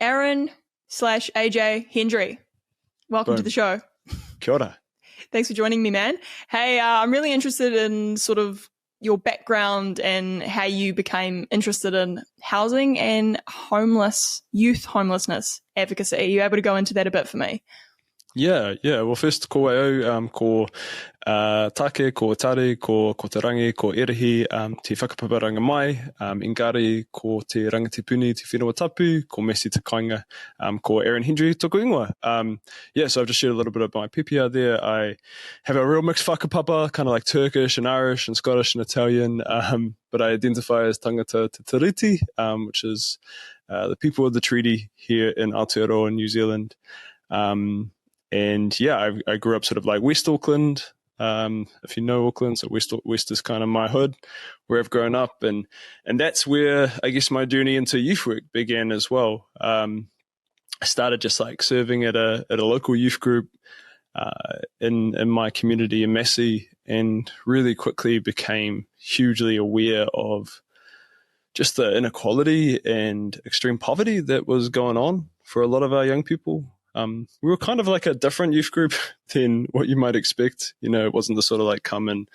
Aaron / AJ Hendry. Welcome to the show. Kia ora. Thanks for joining me, man. Hey, I'm really interested in sort of your background and how you became interested in housing and youth homelessness advocacy. Are you able to go into that a bit for me? Yeah. Well, first, ko au, ko take, ko tare, ko te rangi, ko irihi, te whakapaparanga mai, engari, ko te rangatipuni, te whenua tapu, ko mesi te kainga, ko Aaron Hendry, tōku ingoa. So I've just shared a little bit of my PPR there. I have a real mixed whakapapa, kind of like Turkish and Irish and Scottish and Italian, but I identify as tangata te tiriti, which is the people of the treaty here in Aotearoa, New Zealand. I grew up sort of like West Auckland, if you know Auckland, so West is kind of my hood, where I've grown up, and that's where I guess my journey into youth work began as well. I started just like serving at a local youth group in my community in Massey, and really quickly became hugely aware of just the inequality and extreme poverty that was going on for a lot of our young people. We were kind of like a different youth group than what you might expect. It wasn't the sort of like come and,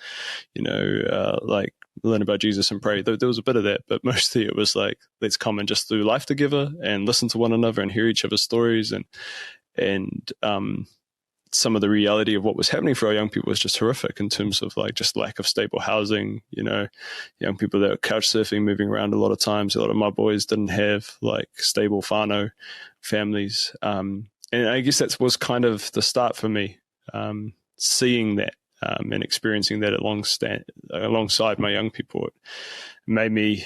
like learn about Jesus and pray. There was a bit of that, but mostly it was like, let's come and just do life together and listen to one another and hear each other's stories. And some of the reality of what was happening for our young people was just horrific in terms of like just lack of stable housing, young people that were couch surfing, moving around a lot of times. A lot of my boys didn't have like stable whānau families. And I guess that was kind of the start for me, seeing that and experiencing that alongside my young people. It made me,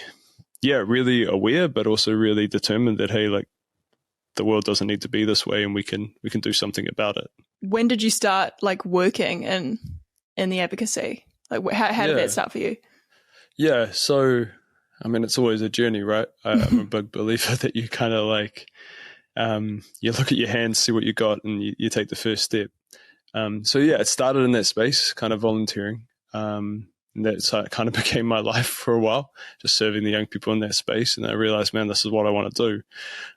really aware, but also really determined that, hey, like the world doesn't need to be this way, and we can do something about it. When did you start like working in the advocacy? Like how did that start for you? Yeah, so I mean, it's always a journey, right? I'm a big believer that you kind of like. You look at your hands, see what you got, and you take the first step. It started in that space, kind of volunteering. And that's how it kind of became my life for a while, just serving the young people in that space. And I realized, man, this is what I want to do.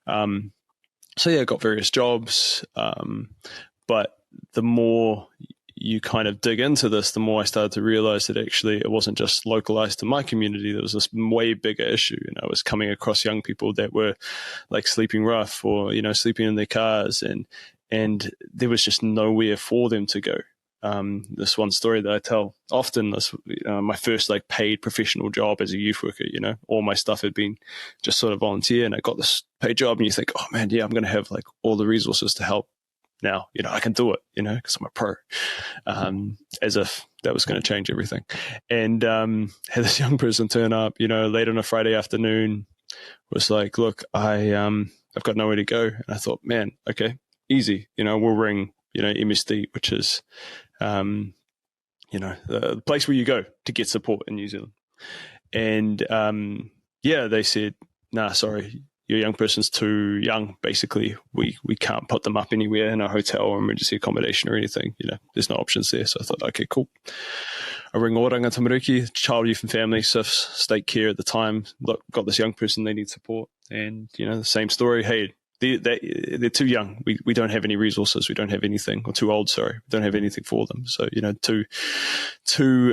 I got various jobs. But the more you kind of dig into this, the more I started to realize that actually it wasn't just localized to my community. There was this way bigger issue. I was coming across young people that were like sleeping rough or, sleeping in their cars, and there was just nowhere for them to go. This one story that I tell often, my first like paid professional job as a youth worker, all my stuff had been just sort of volunteer, and I got this paid job, and you think, oh man, yeah, I'm going to have like all the resources to help. Now, I can do it, because I'm a pro, as if that was going to change everything. And had this young person turn up, late on a Friday afternoon, was like, look, I've got nowhere to go. And I thought, man, okay, easy. We'll ring, MSD, which is, the place where you go to get support in New Zealand. And they said, nah, sorry, your young person's too young. Basically, we can't put them up anywhere in a hotel or emergency accommodation or anything. There's no options there. So I thought, okay, cool. I ring Oranga Tamariki, Child, Youth and Family, SIFS, State Care at the time. Look, got this young person, they need support. And, the same story. Hey, they're too young. We don't have any resources. We don't have anything, or too old, sorry. We don't have anything for them. So, too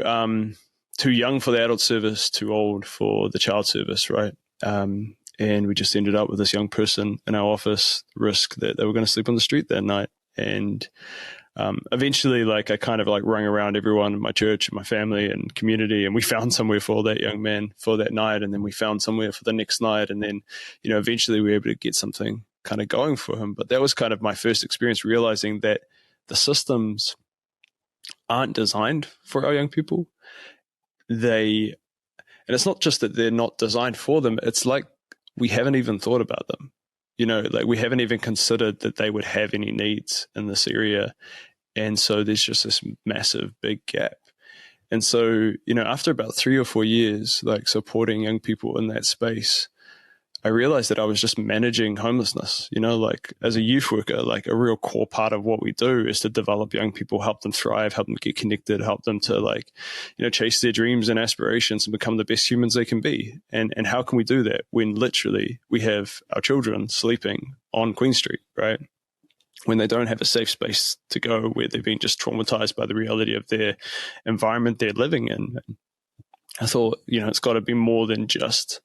young for the adult service, too old for the child service, right? And we just ended up with this young person in our office, risk that they were going to sleep on the street that night. And eventually, like, I kind of like rang around everyone in my church and my family and community, and we found somewhere for that young man for that night. And then we found somewhere for the next night. And then, eventually we were able to get something kind of going for him. But that was kind of my first experience realizing that the systems aren't designed for our young people. And it's not just that they're not designed for them. It's like, we haven't even thought about them, like we haven't even considered that they would have any needs in this area. And so there's just this massive big gap. And so, after about 3 or 4 years, like supporting young people in that space, I realized that I was just managing homelessness. Like as a youth worker, like a real core part of what we do is to develop young people, help them thrive, help them get connected, help them to like, chase their dreams and aspirations and become the best humans they can be. And how can we do that when literally we have our children sleeping on Queen Street, right? When they don't have a safe space to go, where they've been just traumatized by the reality of their environment they're living in. I thought, it's got to be more than just,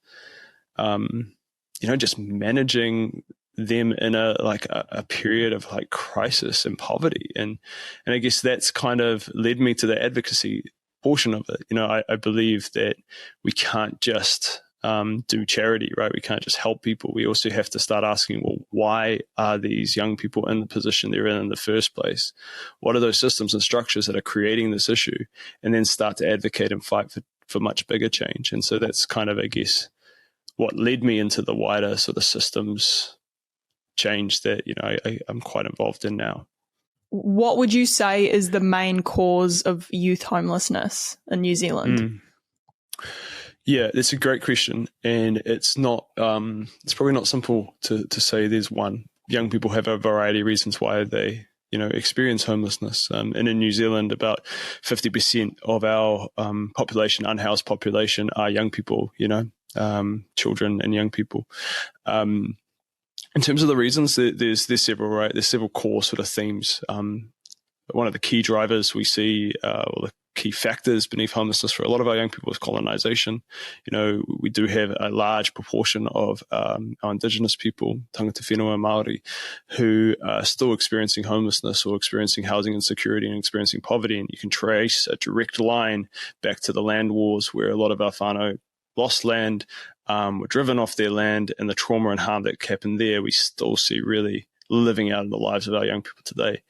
just managing them in a period of like crisis and poverty. And I guess that's kind of led me to the advocacy portion of it. I believe that we can't just do charity, right? We can't just help people. We also have to start asking, well, why are these young people in the position they're in the first place? What are those systems and structures that are creating this issue? And then start to advocate and fight for much bigger change. And so that's kind of, I guess, what led me into the wider sort of systems change that, I'm quite involved in now. What would you say is the main cause of youth homelessness in New Zealand? Yeah, that's a great question. And it's not, it's probably not simple to say there's one. Young people have a variety of reasons why they, experience homelessness. And in New Zealand, about 50% of our population, unhoused population, are young people, children and young people. In terms of the reasons, there's several, right? There's several core sort of themes. One of the key drivers we see, or the key factors beneath homelessness for a lot of our young people is colonization. We do have a large proportion of our Indigenous people, tangata whenua Māori, who are still experiencing homelessness or experiencing housing insecurity and experiencing poverty. And you can trace a direct line back to the land wars where a lot of our whānau lost land, were driven off their land, and the trauma and harm that happened there, we still see really living out in the lives of our young people today.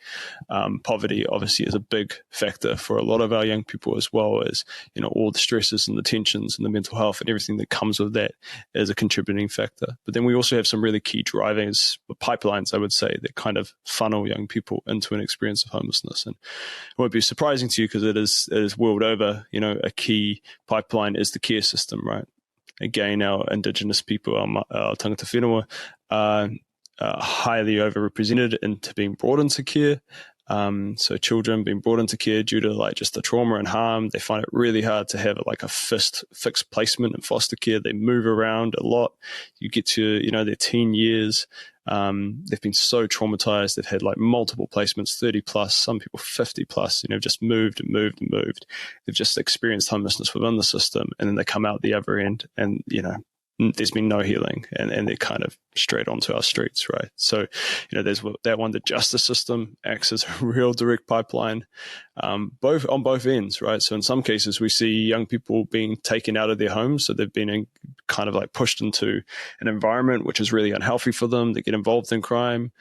Poverty obviously is a big factor for a lot of our young people, as well as, all the stresses and the tensions and the mental health and everything that comes with that is a contributing factor. But then we also have some really key drivers, pipelines, I would say, that kind of funnel young people into an experience of homelessness. And it won't be surprising to you because it is world over, a key pipeline is the care system, right? Again, our Indigenous people, our tangata whenua, highly overrepresented into being brought into care. So children being brought into care due to like just the trauma and harm, they find it really hard to have like a fixed placement in foster care. They move around a lot. You get to, their teen years. They've been so traumatized. They've had like multiple placements, 30 plus, some people 50 plus, just moved and moved and moved. They've just experienced homelessness within the system, and then they come out the other end and, there's been no healing, and they're kind of straight onto our streets, right? So, there's that one. The justice system acts as a real direct pipeline, on both ends, right? So in some cases, we see young people being taken out of their homes, so they've been kind of like pushed into an environment which is really unhealthy for them. They get involved in crime.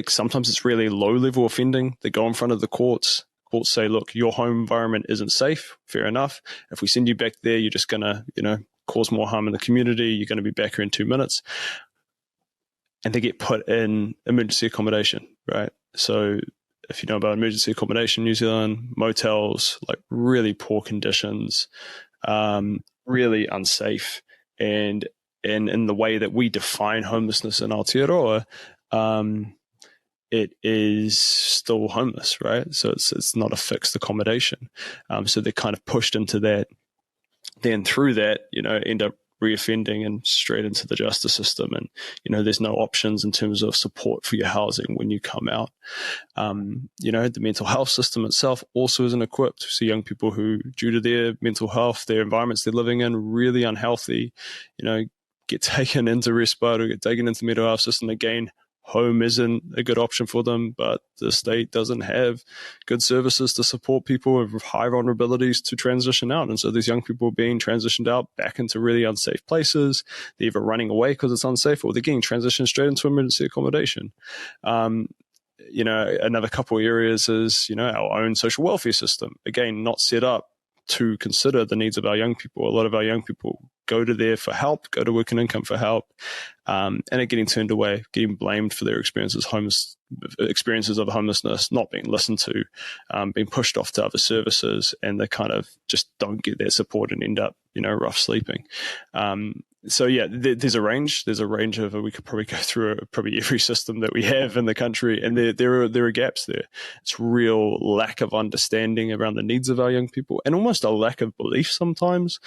Sometimes it's really low-level offending. They go in front of the courts. Courts say, look, your home environment isn't safe. Fair enough. If we send you back there, you're just going to, cause more harm in the community. You're going to be back here in 2 minutes. And they get put in emergency accommodation, right? So if you know about emergency accommodation in New Zealand, motels, like really poor conditions, really unsafe. And in the way that we define homelessness in Aotearoa, it is still homeless, right? So it's not a fixed accommodation. So they're kind of pushed into that. Then through that, end up reoffending and straight into the justice system. And, there's no options in terms of support for your housing when you come out. The mental health system itself also isn't equipped. So young people who, due to their mental health, their environments they're living in, really unhealthy, get taken into respite or get taken into the mental health system. Again, home isn't a good option for them, but the state doesn't have good services to support people with high vulnerabilities to transition out. And so these young people are being transitioned out back into really unsafe places. They're either running away because it's unsafe, or they're getting transitioned straight into emergency accommodation. Another couple of areas is, our own social welfare system. Again, not set up to consider the needs of our young people. A lot of our young people go to there for help, go to work and income for help, and are getting turned away, getting blamed for their experiences of homelessness, not being listened to, being pushed off to other services, and they kind of just don't get their support and end up, rough sleeping. So yeah, there's a range. There's a range of, we could probably go through probably every system that we have in the country, and there are gaps there. It's real lack of understanding around the needs of our young people, and almost a lack of belief sometimes,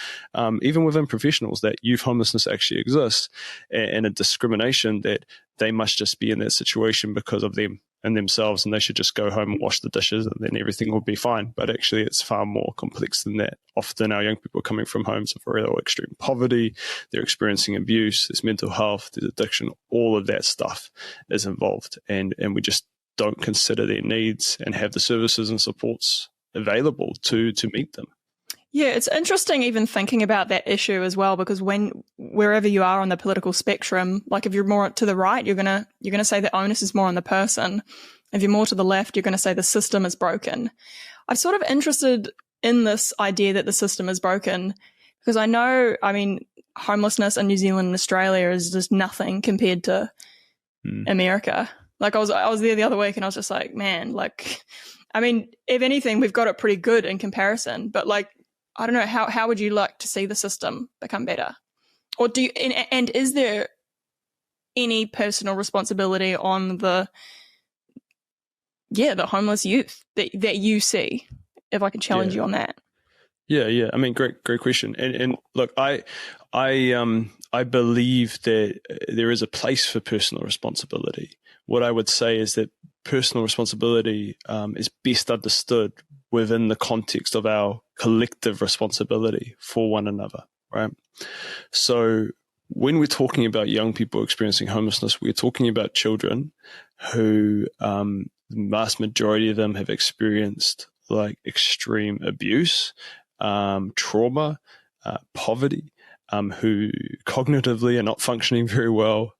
even within professionals, that youth homelessness actually exists, and a discrimination that they must just be in that situation because of them and themselves, and they should just go home and wash the dishes and then everything will be fine. But actually it's far more complex than that. Often our young people are coming from homes of real extreme poverty, they're experiencing abuse, there's mental health, there's addiction, all of that stuff is involved, and we just don't consider their needs and have the services and supports available to meet them. Yeah, it's interesting even thinking about that issue as well, because wherever you are on the political spectrum, like if you're more to the right, you're gonna say the onus is more on the person. If you're more to the left, you're gonna say the system is broken. I'm sort of interested in this idea that the system is broken, because I know, I mean, homelessness in New Zealand and Australia is just nothing compared to America. Like I was there the other week and I was just like, man, like, I mean, if anything, we've got it pretty good in comparison, but like, I don't know, how would you like to see the system become better? Or do you, and is there any personal responsibility on the homeless youth that you see, if I can challenge you on that? Yeah. I mean, great question. And look, I believe that there is a place for personal responsibility. What I would say is that personal responsibility is best understood within the context of our collective responsibility for one another, right? So when we're talking about young people experiencing homelessness, we're talking about children who, the vast majority of them have experienced like extreme abuse, trauma, poverty, who cognitively are not functioning very well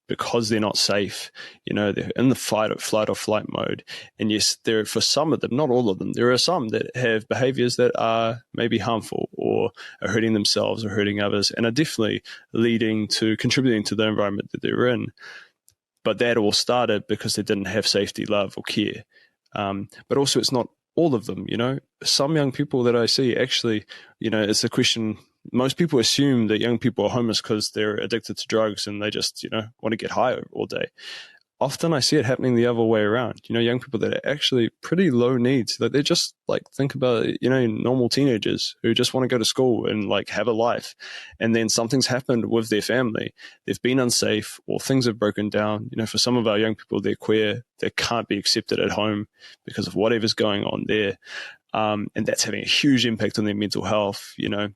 because they're not safe. You know, they're in the flight or flight mode. And yes, there for some of them, not all of them, there are some that have behaviors that are maybe harmful or are hurting themselves or hurting others, and are definitely contributing to the environment that they're in. But that all started because they didn't have safety, love, or care. But also, it's not all of them. You know, some young people that I see actually, you know, it's a question. Most people assume that young people are homeless because they're addicted to drugs and they just, you know, want to get high all day. Often I see it happening the other way around. You know, young people that are actually pretty low needs. Like they're just like, think about, you know, normal teenagers who just want to go to school and like have a life. And then something's happened with their family. They've been unsafe or things have broken down. You know, for some of our young people, they're queer. They can't be accepted at home because of whatever's going on there. And that's having a huge impact on their mental health, you know.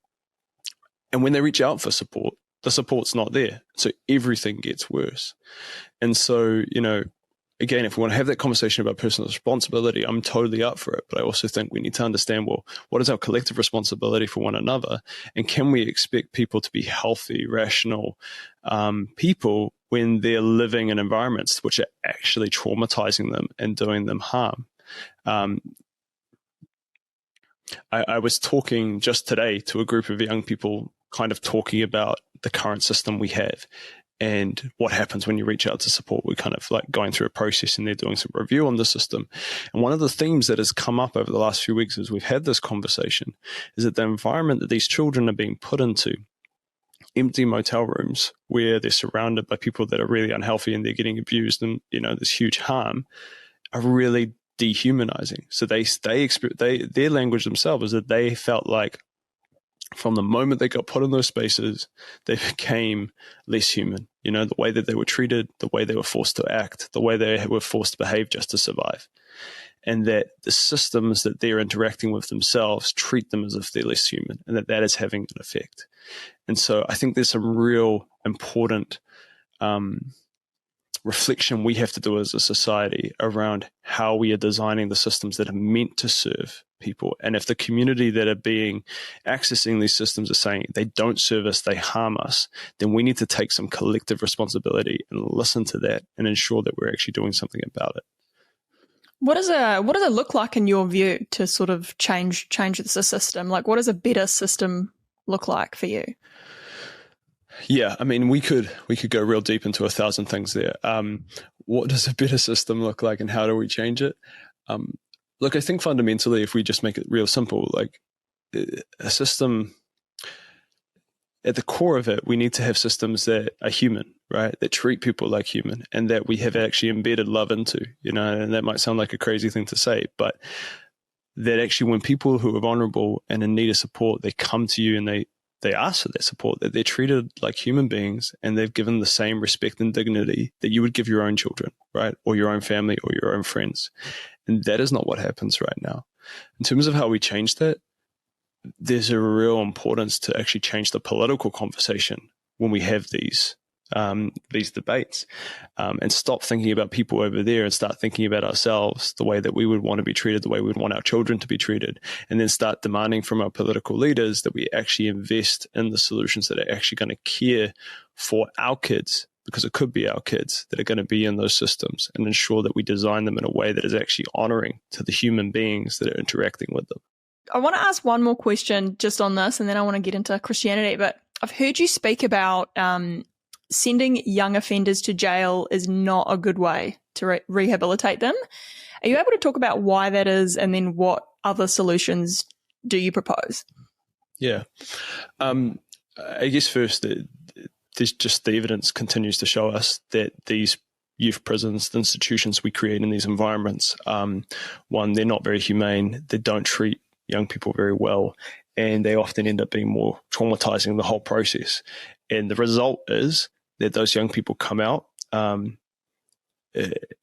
And when they reach out for support, the support's not there. So everything gets worse. And so, you know, again, if we want to have that conversation about personal responsibility, I'm totally up for it. But I also think we need to understand, well, what is our collective responsibility for one another? And can we expect people to be healthy, rational people when they're living in environments which are actually traumatizing them and doing them harm? I was talking just today to a group of young people, kind of talking about the current system we have and what happens when you reach out to support. We're kind of like going through a process and they're doing some review on the system. And one of the themes that has come up over the last few weeks as we've had this conversation is that the environment that these children are being put into, empty motel rooms where they're surrounded by people that are really unhealthy and they're getting abused and, you know, there's huge harm, are really dehumanizing. So their language themselves is that they felt like from the moment they got put in those spaces, they became less human. You know, the way that they were treated, the way they were forced to act, the way they were forced to behave just to survive. And that the systems that they're interacting with themselves treat them as if they're less human, and that is having an effect. And so I think there's some real important reflection we have to do as a society around how we are designing the systems that are meant to serve people. And if the community that are accessing these systems are saying they don't serve us, they harm us, then we need to take some collective responsibility and listen to that and ensure that we're actually doing something about it. What does it look like in your view to sort of change the system? Like, what does a better system look like for you? Yeah, I mean, we could go real deep into 1,000 things there. What does a better system look like, and how do we change it? Look, I think fundamentally, if we just make it real simple, like a system, at the core of it, we need to have systems that are human, right? That treat people like human, and that we have actually embedded love into, and that might sound like a crazy thing to say, but that actually when people who are vulnerable and in need of support, they come to you and they ask for that support, that they're treated like human beings and they've given the same respect and dignity that you would give your own children, right? Or your own family or your own friends. And that is not what happens right now. In terms of how we change that, there's a real importance to actually change the political conversation when we have these debates, and stop thinking about people over there and start thinking about ourselves, the way that we would want to be treated, the way we would want our children to be treated, and then start demanding from our political leaders that we actually invest in the solutions that are actually going to care for our kids, because it could be our kids that are going to be in those systems, and ensure that we design them in a way that is actually honoring to the human beings that are interacting with them. I want to ask one more question just on this, and then I want to get into Christianity. But I've heard you speak about sending young offenders to jail is not a good way to rehabilitate them. Are you able to talk about why that is, and then what other solutions do you propose? Yeah. I guess first, there's just the evidence continues to show us that these youth prisons, the institutions we create in these environments, one, they're not very humane. They don't treat young people very well, and they often end up being more traumatizing the whole process. And the result is that those young people come out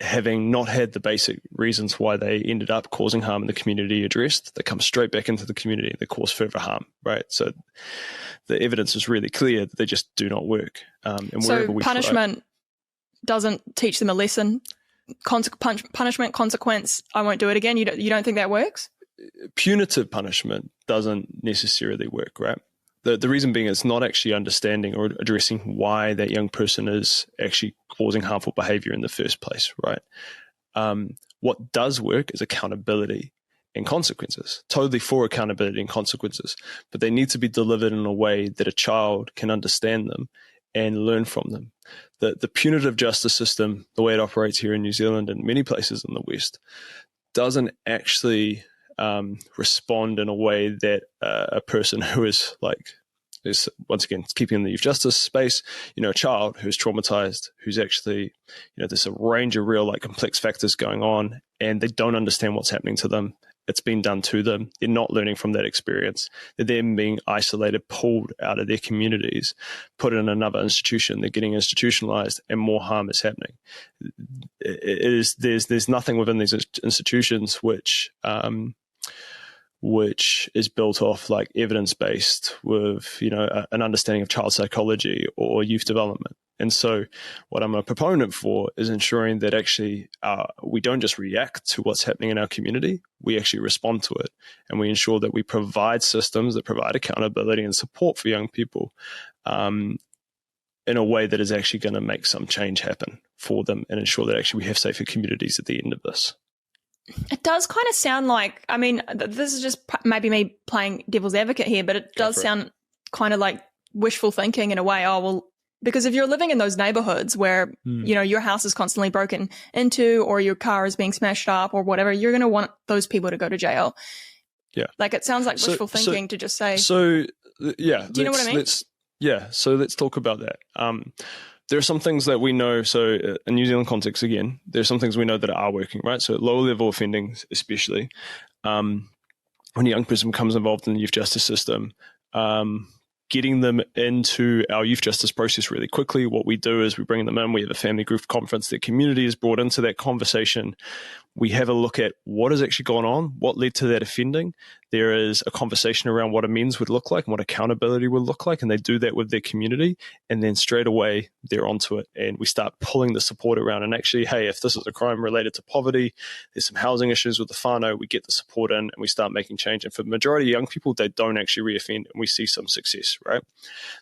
having not had the basic reasons why they ended up causing harm in the community addressed. They come straight back into the community. They cause further harm, right? So the evidence is really clear that they just do not work. And so punishment doesn't teach them a lesson? Punishment, consequence, I won't do it again. You don't think that works? Punitive punishment doesn't necessarily work, right? The reason being it's not actually understanding or addressing why that young person is actually causing harmful behavior in the first place, right? What does work is accountability and consequences, totally for accountability and consequences, but they need to be delivered in a way that a child can understand them and learn from them. The punitive justice system, the way it operates here in New Zealand and many places in the West, doesn't actually respond in a way that a person who is once again keeping in the youth justice space, a child who's traumatized, who's actually, there's a range of real complex factors going on, and they don't understand what's happening to them. It's been done to them. They're not learning from that experience. They're then being isolated, pulled out of their communities, put in another institution. They're getting institutionalized, and more harm is happening. There's nothing within these institutions which is built off evidence-based with, an understanding of child psychology or youth development. And so what I'm a proponent for is ensuring that actually we don't just react to what's happening in our community, we actually respond to it. And we ensure that we provide systems that provide accountability and support for young people in a way that is actually going to make some change happen for them, and ensure that actually we have safer communities at the end of this. It does kind of sound like, this is just maybe me playing devil's advocate here, but it does sound kind of like wishful thinking in a way. Oh, well, because if you're living in those neighborhoods where, your house is constantly broken into, or your car is being smashed up or whatever, you're going to want those people to go to jail. Yeah. It sounds like wishful thinking to just say. So, yeah. Do you know what I mean? So let's talk about that. There are some things that we know, so in New Zealand context, again, there's some things we know that are working, right? So at lower level offending, especially, when a young person becomes involved in the youth justice system, getting them into our youth justice process really quickly. What we do is we bring them in, we have a family group conference, their community is brought into that conversation. We have a look at what has actually gone on, what led to that offending. There is a conversation around what amends would look like and what accountability would look like, and they do that with their community, and then straight away they're onto it, and we start pulling the support around. And actually, hey, if this is a crime related to poverty, there's some housing issues with the whānau, we get the support in and we start making change. And for the majority of young people, they don't actually reoffend, and we see some success, right?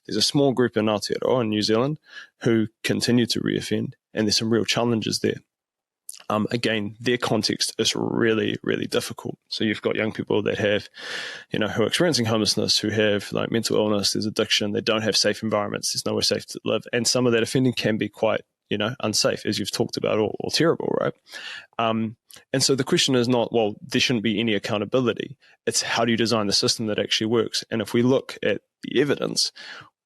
There's a small group in Aotearoa in New Zealand who continue to reoffend, and there's some real challenges there. Again, their context is really, really difficult. So you've got young people that have, who are experiencing homelessness, who have mental illness, there's addiction, they don't have safe environments, there's nowhere safe to live. And some of that offending can be quite, unsafe, as you've talked about, or terrible, right? And so the question is not, well, there shouldn't be any accountability. It's how do you design the system that actually works? And if we look at the evidence,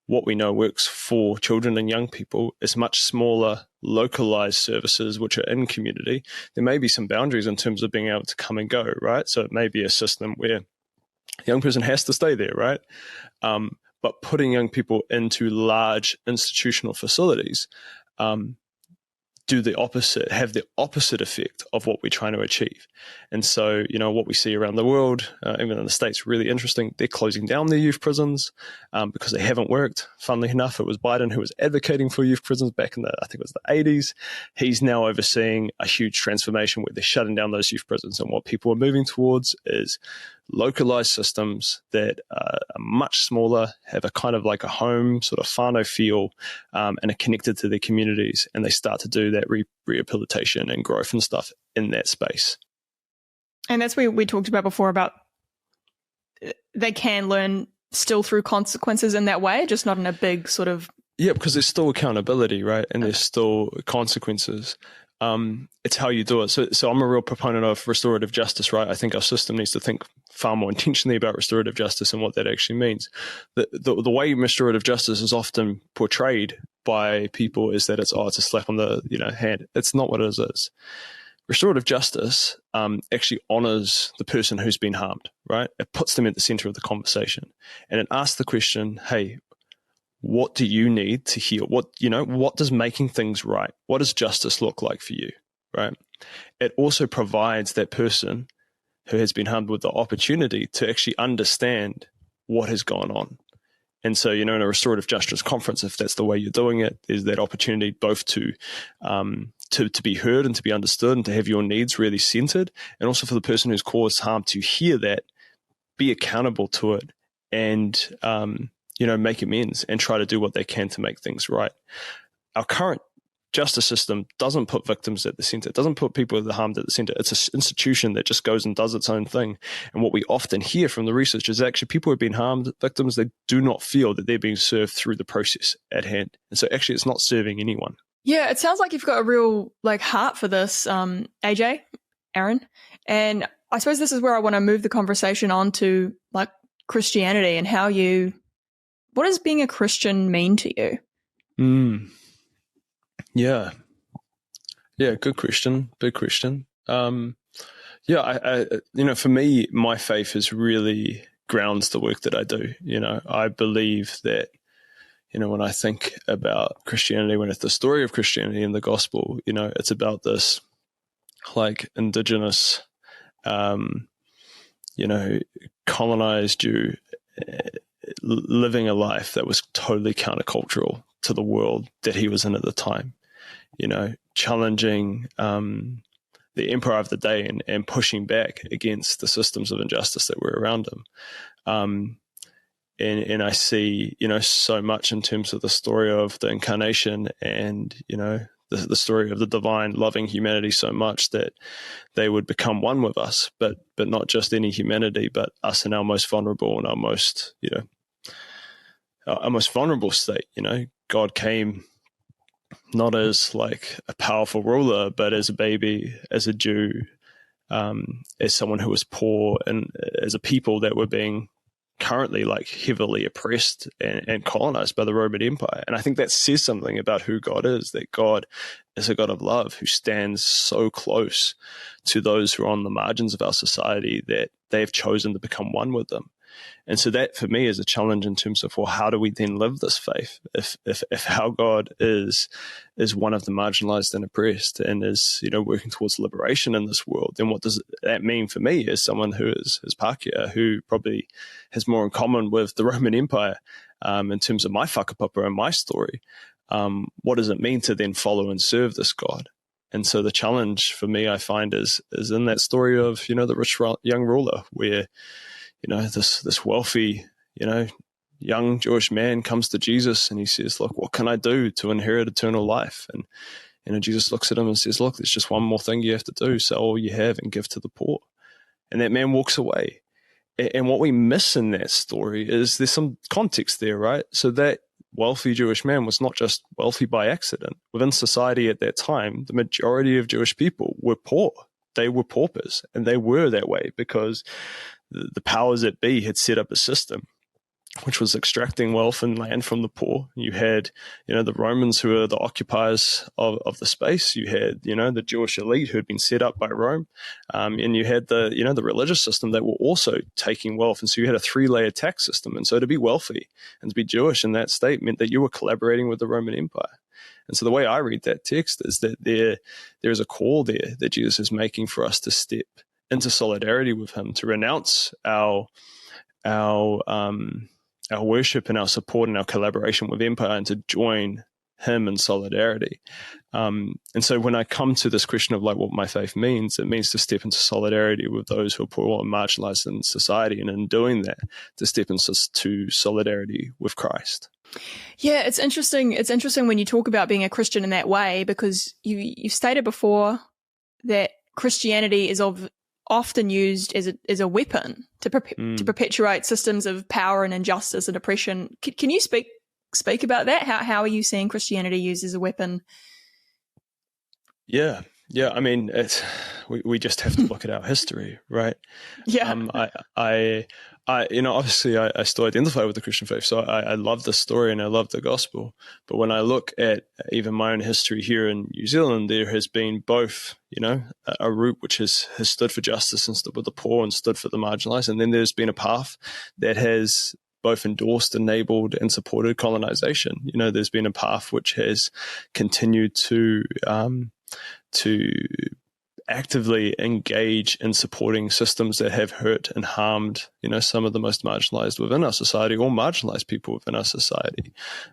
what we know works for children and young people is much smaller, localized services which are in community. There may be some boundaries in terms of being able to come and go, right? So it may be a system where a young person has to stay there, right? But putting young people into large institutional facilities have the opposite effect of what we're trying to achieve. And so, what we see around the world, even in the States, really interesting. They're closing down their youth prisons because they haven't worked. Funnily enough, it was Biden who was advocating for youth prisons back in I think it was the 80s. He's now overseeing a huge transformation where they're shutting down those youth prisons. And what people are moving towards is localized systems that are much smaller, have a kind of like a home sort of whānau feel, and are connected to their communities. And they start to do that rehabilitation and growth and stuff in that space. And that's what we talked about before, about they can learn still through consequences in that way, just not in a big sort of... Yeah, because there's still accountability, right? And there's still consequences. It's how you do it. So I'm a real proponent of restorative justice, right? I think our system needs to think far more intentionally about restorative justice and what that actually means. The way restorative justice is often portrayed by people is that it's a slap on the hand. It's not what it is. Restorative justice actually honors the person who's been harmed, right? It puts them at the center of the conversation, and it asks the question, hey, what do you need to heal? What does making things right? What does justice look like for you, right? It also provides that person who has been harmed with the opportunity to actually understand what has gone on. And so, in a restorative justice conference, if that's the way you're doing it, there's that opportunity both to be heard and to be understood and to have your needs really centered, and also for the person who's caused harm to hear that, be accountable to it, and make amends and try to do what they can to make things right. Our current justice system doesn't put victims at the center. It doesn't put people that are harmed at the center. It's an institution that just goes and does its own thing. And what we often hear from the research is actually people who have been harmed, victims, they do not feel that they're being served through the process at hand. And so actually it's not serving anyone. Yeah, it sounds like you've got a real heart for this, AJ, Aaron. And I suppose this is where I want to move the conversation on to Christianity and what does being a Christian mean to you? Yeah, good question. Big question. I for me, my faith is really grounds the work that I do. I believe that, when I think about Christianity, when it's the story of Christianity in the gospel, it's about this indigenous, colonized Jew living a life that was totally countercultural to the world that he was in at the time, challenging the emperor of the day and pushing back against the systems of injustice that were around him. And I see, so much in terms of the story of the incarnation and, the story of the divine loving humanity so much that they would become one with us, but not just any humanity, but us in our most vulnerable and our most vulnerable state. God came not as a powerful ruler, but as a baby, as a Jew, as someone who was poor, and as a people that were being currently heavily oppressed and colonized by the Roman Empire. And I think that says something about who God is, that God is a God of love who stands so close to those who are on the margins of our society that they've chosen to become one with them. And so that for me is a challenge in terms of, well, how do we then live this faith? If our God is one of the marginalized and oppressed and is, working towards liberation in this world, then what does that mean for me as someone who is Pākehā, who probably has more in common with the Roman Empire in terms of my whakapapa and my story? What does it mean to then follow and serve this God? And so the challenge for me, I find, is in that story of, the rich young ruler, where this wealthy, young Jewish man comes to Jesus and he says, look, what can I do to inherit eternal life? And, Jesus looks at him and says, look, there's just one more thing you have to do. Sell all you have and give to the poor. And that man walks away. And what we miss in that story is there's some context there, right? So that wealthy Jewish man was not just wealthy by accident. Within society at that time, the majority of Jewish people were poor. They were paupers, and they were that way because the powers that be had set up a system which was extracting wealth and land from the poor. You had, the Romans, who were the occupiers of the space. You had, the Jewish elite who had been set up by Rome. And you had the religious system that were also taking wealth. And so you had a 3-layer tax system. And so to be wealthy and to be Jewish in that state meant that you were collaborating with the Roman Empire. And so the way I read that text is that there is a call there that Jesus is making for us to step into solidarity with him, to renounce our worship and our support and our collaboration with empire, and to join him in solidarity. And so when I come to this question of like what my faith means, it means to step into solidarity with those who are poor and marginalized in society, and in doing that, to step into solidarity with Christ. Yeah, it's interesting. It's interesting when you talk about being a Christian in that way, because you've stated before that Christianity is often used as a weapon to perpetuate systems of power and injustice and oppression. Can you speak about that? How are you seeing Christianity used as a weapon? Yeah. I mean, we just have to look at our history, right? Yeah. Obviously I still identify with the Christian faith, so I love the story and I love the gospel. But when I look at even my own history here in New Zealand, there has been both, a root which has stood for justice and stood with the poor and stood for the marginalized. And then there's been a path that has both endorsed, enabled, and supported colonization. There's been a path which has continued to actively engage in supporting systems that have hurt and harmed, some of the most marginalized within our society, or marginalized people within our society.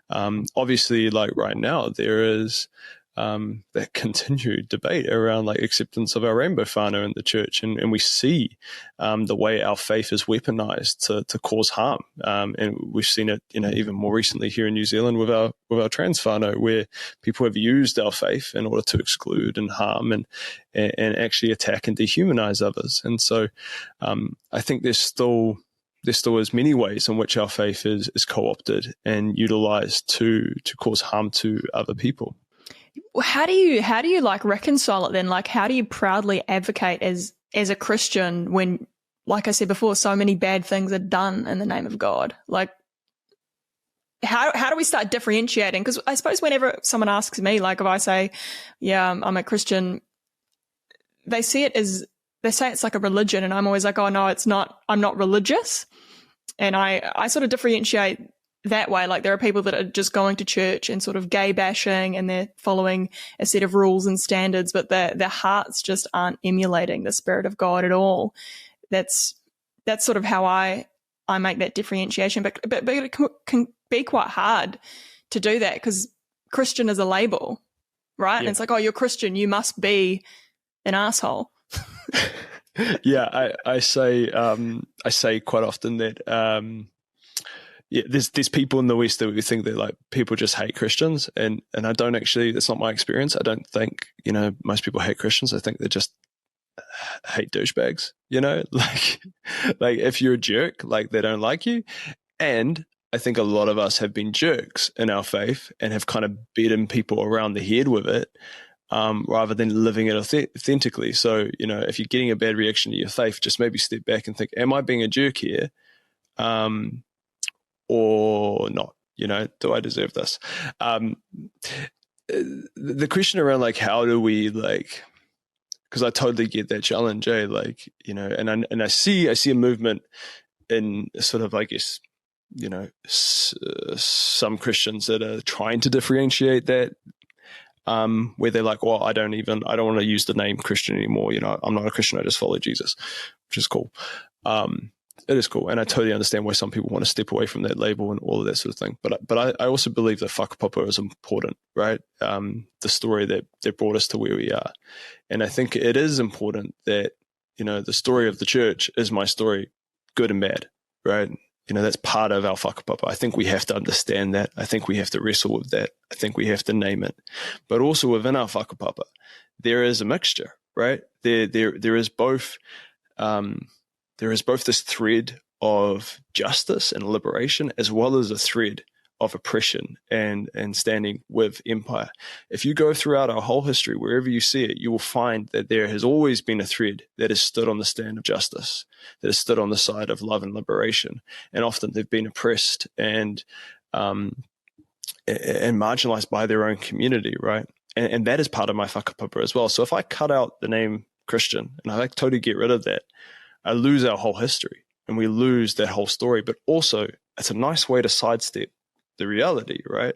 Obviously, like right now, there is that continued debate around like acceptance of our rainbow whānau in the church, and we see the way our faith is weaponized to cause harm, and we've seen it even more recently here in New Zealand with our trans whānau, where people have used our faith in order to exclude and harm and actually attack and dehumanize others. And so I think there still is many ways in which our faith is co-opted and utilized to cause harm to other people. How do you like reconcile it then? Like, how do you proudly advocate as a Christian when, like I said before, so many bad things are done in the name of God? Like, how do we start differentiating? Because I suppose whenever someone asks me, like if I say, yeah, I'm a Christian, they say it's like a religion, and I'm always like, oh no, it's not. I'm not religious, and I sort of differentiate that way. Like there are people that are just going to church and sort of gay bashing, and they're following a set of rules and standards, but their hearts just aren't emulating the Spirit of God at all. That's sort of how I make that differentiation. But it can be quite hard to do that, because Christian is a label, right? Yeah. And it's like, oh, you're Christian, you must be an asshole. Yeah, I say quite often that there's people in the West that we think that like people just hate Christians, and I don't actually. That's not my experience. I don't think most people hate Christians. I think they just hate douchebags. Like if you're a jerk, like they don't like you. And I think a lot of us have been jerks in our faith and have kind of beaten people around the head with it, rather than living it authentically. So if you're getting a bad reaction to your faith, just maybe step back and think, am I being a jerk here? Or not, do I deserve this? The question around like, how do we like, because I totally get that challenge, like, and I see a movement in sort of, I guess, some Christians that are trying to differentiate that, where they're like, well, I don't want to use the name Christian anymore. I'm not a Christian. I just follow Jesus, which is cool. It is cool, and I totally understand why some people want to step away from that label and all of that sort of thing. But I also believe that whakapapa is important, right? The story that brought us to where we are, and I think it is important that the story of the church is my story, good and bad, right? That's part of our whakapapa. I think we have to understand that. I think we have to wrestle with that. I think we have to name it. But also within our whakapapa, there is a mixture, right? There is both. There is both this thread of justice and liberation, as well as a thread of oppression and standing with empire. If you go throughout our whole history, wherever you see it, you will find that there has always been a thread that has stood on the stand of justice, that has stood on the side of love and liberation. And often they've been oppressed and marginalized by their own community, right? And that is part of my whakapapa as well. So if I cut out the name Christian and I totally get rid of that, I lose our whole history and we lose that whole story. But also, it's a nice way to sidestep the reality, right?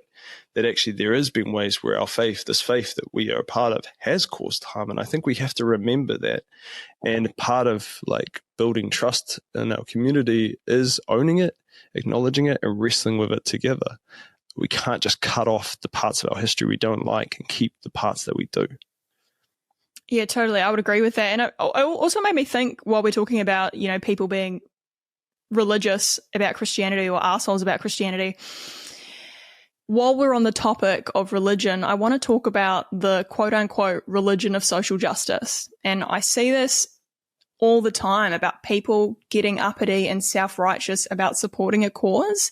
That actually there has been ways where our faith, this faith that we are a part of, has caused harm. And I think we have to remember that. And part of like building trust in our community is owning it, acknowledging it, and wrestling with it together. We can't just cut off the parts of our history we don't like and keep the parts that we do. Yeah, totally. I would agree with that. And it also made me think while we're talking about, you know, people being religious about Christianity or arseholes about Christianity. While we're on the topic of religion, I want to talk about the quote unquote religion of social justice. And I see this all the time about people getting uppity and self-righteous about supporting a cause,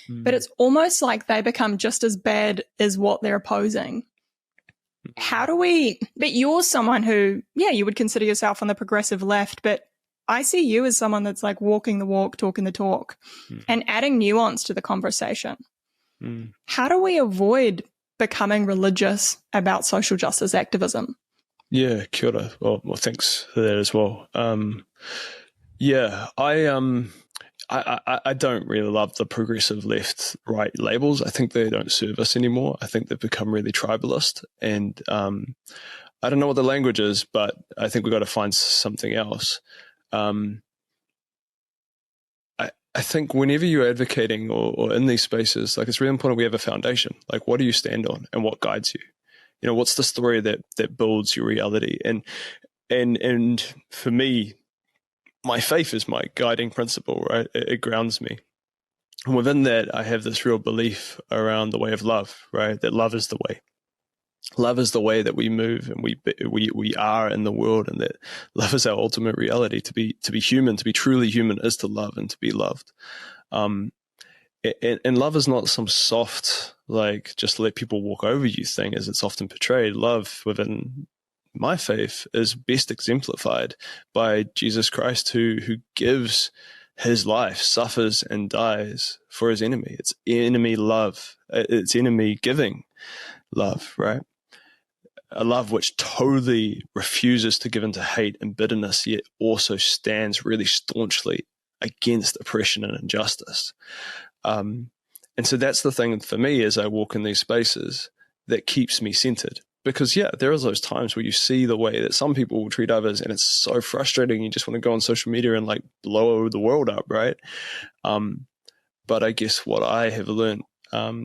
but it's almost like they become just as bad as what they're opposing. How do we, but you're someone who, yeah, you would consider yourself on the progressive left, but I see you as someone that's like walking the walk, talking the talk, and adding nuance to the conversation. How do we avoid becoming religious about social justice activism? Yeah, kia ora. Well, thanks for that as well. I don't really love the progressive left-right labels. I think they don't serve us anymore. I think they've become really tribalist. And I don't know what the language is, but I think we've got to find something else. I think whenever you're advocating or in these spaces, like it's really important we have a foundation. Like, what do you stand on and what guides you? You know, what's the story that builds your reality? And for me, my faith is my guiding principle, right? It grounds me. And within that, I have this real belief around the way of love, right? That love is the way. Love is the way that we move and we are in the world, and that love is our ultimate reality. To be human, to be truly human, is to love and to be loved. And love is not some soft, like, just let people walk over you thing, as it's often portrayed. Love within my faith is best exemplified by Jesus Christ, who gives his life, suffers and dies for his enemy. It's enemy love. It's enemy giving love, right? A love which totally refuses to give into hate and bitterness, yet also stands really staunchly against oppression and injustice. And so that's the thing for me as I walk in these spaces that keeps me centered. Because, yeah, there are those times where you see the way that some people will treat others, and it's so frustrating. You just want to go on social media and like blow the world up, right? But I guess what I have learned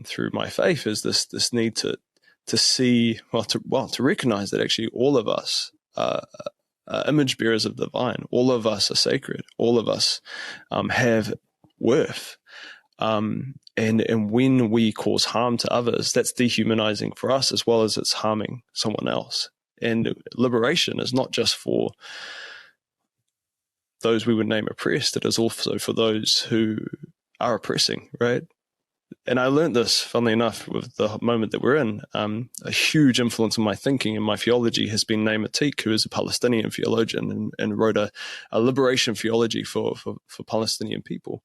through my faith is this need to see, to recognize that actually all of us are image bearers of the divine. All of us are sacred. All of us have worth. And when we cause harm to others, that's dehumanizing for us as well as it's harming someone else. And liberation is not just for those we would name oppressed, it is also for those who are oppressing, right? And I learned this, funnily enough, with the moment that we're in. A huge influence on my thinking and my theology has been Naim Atik, who is a Palestinian theologian and wrote a liberation theology for Palestinian people.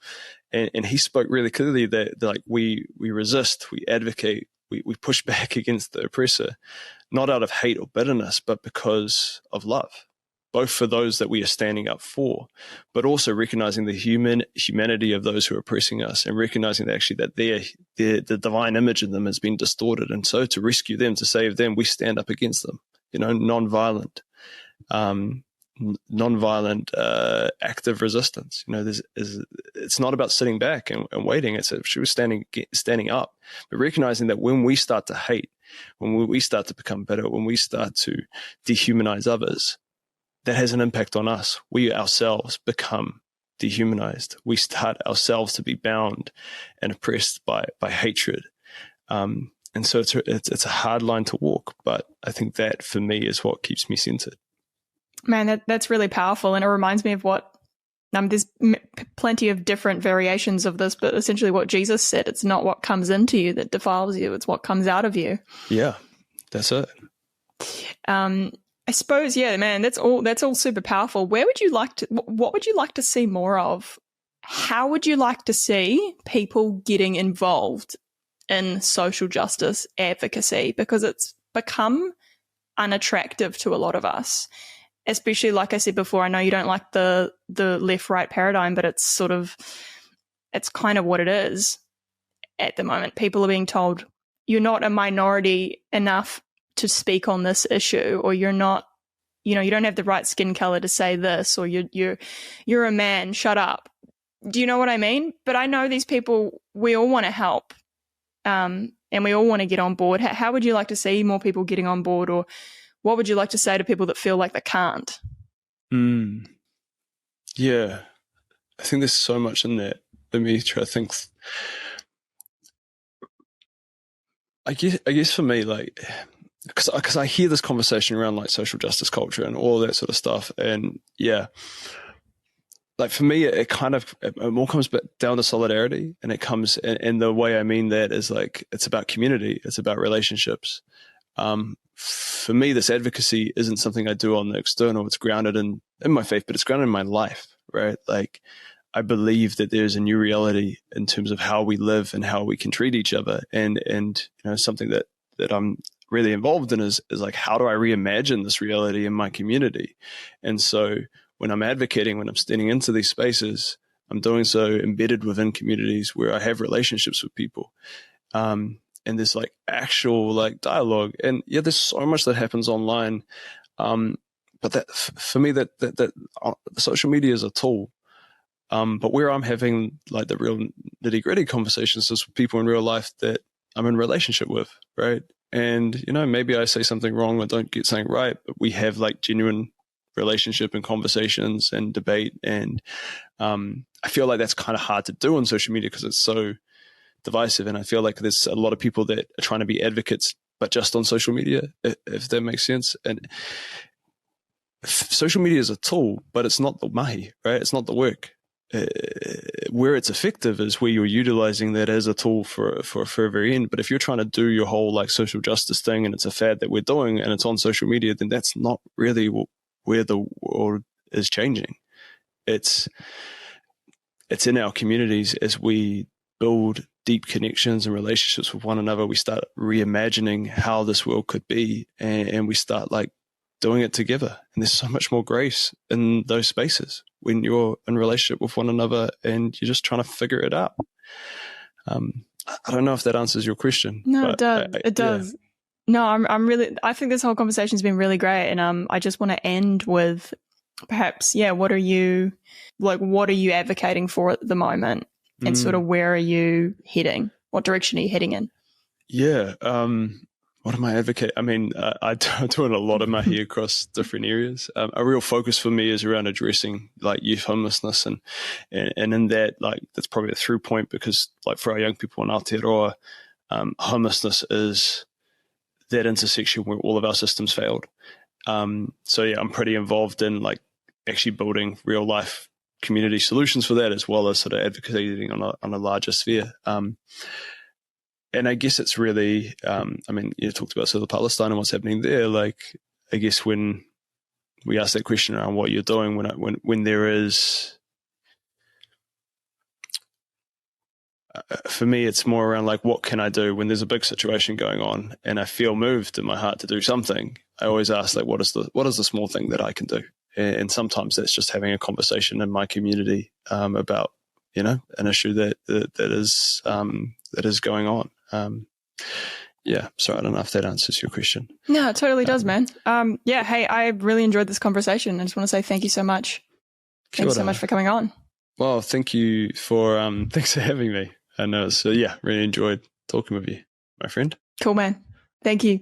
And he spoke really clearly that like we resist, we advocate, we push back against the oppressor, not out of hate or bitterness, but because of love, both for those that we are standing up for, but also recognizing the humanity of those who are oppressing us, and recognizing that actually that the divine image in them has been distorted. And so to rescue them, to save them, we stand up against them, you know, nonviolent active resistance. You know, it's not about sitting back and waiting. It's actually standing up, but recognizing that when we start to hate, when we start to become bitter, when we start to dehumanize others, that has an impact on us. We ourselves become dehumanized. We start ourselves to be bound and oppressed by hatred. And so it's a hard line to walk, but I think that for me is what keeps me centered. Man, that's really powerful. And it reminds me of what There's plenty of different variations of this, but essentially what Jesus said, it's not what comes into you that defiles you, it's what comes out of you. Yeah, that's it. I suppose, yeah, man, that's all super powerful. What would you like to see more of? How would you like to see people getting involved in social justice advocacy? Because it's become unattractive to a lot of us, especially, like I said before, I know you don't like the left-right paradigm, but it's kind of what it is at the moment. People are being told, you're not a minority enough to speak on this issue, or you're not, you don't have the right skin color to say this, or you're a man, shut up. Do you know what I mean? But I know these people, we all want to help, and we all want to get on board. How would you like to see more people getting on board, or what would you like to say to people that feel like they can't? Yeah, I think there's so much in that. Let me try to think. I guess for me, like, because I hear this conversation around like social justice culture and all that sort of stuff, and yeah, like for me, it more comes back down to solidarity, and it comes, and the way I mean that is like it's about community, it's about relationships. For me, this advocacy isn't something I do on the external. It's grounded in my faith, but it's grounded in my life, right? Like, I believe that there's a new reality in terms of how we live and how we can treat each other. And something that I'm really involved in is like, how do I reimagine this reality in my community? And so when I'm advocating, when I'm standing into these spaces, I'm doing so embedded within communities where I have relationships with people. And there's like actual like dialogue, and yeah, there's so much that happens online. But that for me, that social media is a tool. But where I'm having like the real nitty gritty conversations is with people in real life that I'm in relationship with, right? And, maybe I say something wrong or don't get something right, but we have like genuine relationship and conversations and debate. And I feel like that's kind of hard to do on social media because it's so divisive. And I feel like there's a lot of people that are trying to be advocates, but just on social media, if that makes sense. And social media is a tool, but it's not the mahi, right? It's not the work. Where it's effective is where you're utilizing that as a tool for a further end. But if you're trying to do your whole like social justice thing and it's a fad that we're doing and it's on social media, then that's not really where the world is changing. It's in our communities as we build deep connections and relationships with one another. We start reimagining how this world could be, and we start like doing it together. And there's so much more grace in those spaces when you're in relationship with one another and you're just trying to figure it out. I don't know if that answers your question. No, it does. It does. Yeah. No, I think this whole conversation has been really great. And I just want to end with perhaps, what are you advocating for at the moment? And sort of where are you heading? What direction are you heading in? Yeah. What am I advocating? I mean, I'm doing a lot of mahi across different areas. A real focus for me is around addressing like youth homelessness, and in that, like, that's probably a through point because like for our young people in Aotearoa, homelessness is that intersection where all of our systems failed. So yeah, I'm pretty involved in like actually building real life community solutions for that, as well as sort of advocating on a larger sphere. And I guess it's really, I mean, you talked about South Palestine and what's happening there. Like, I guess when we ask that question around what you're doing, when there is, for me, it's more around like, what can I do when there's a big situation going on and I feel moved in my heart to do something? I always ask, like, what is the small thing that I can do? And sometimes that's just having a conversation in my community about, an issue that is going on. Sorry, I don't know if that answers your question. No, it totally does, man. Hey, I really enjoyed this conversation. I just want to say thank you so much. Thanks so much for coming on. Well, thanks for having me. I know, really enjoyed talking with you, my friend. Cool, man. Thank you.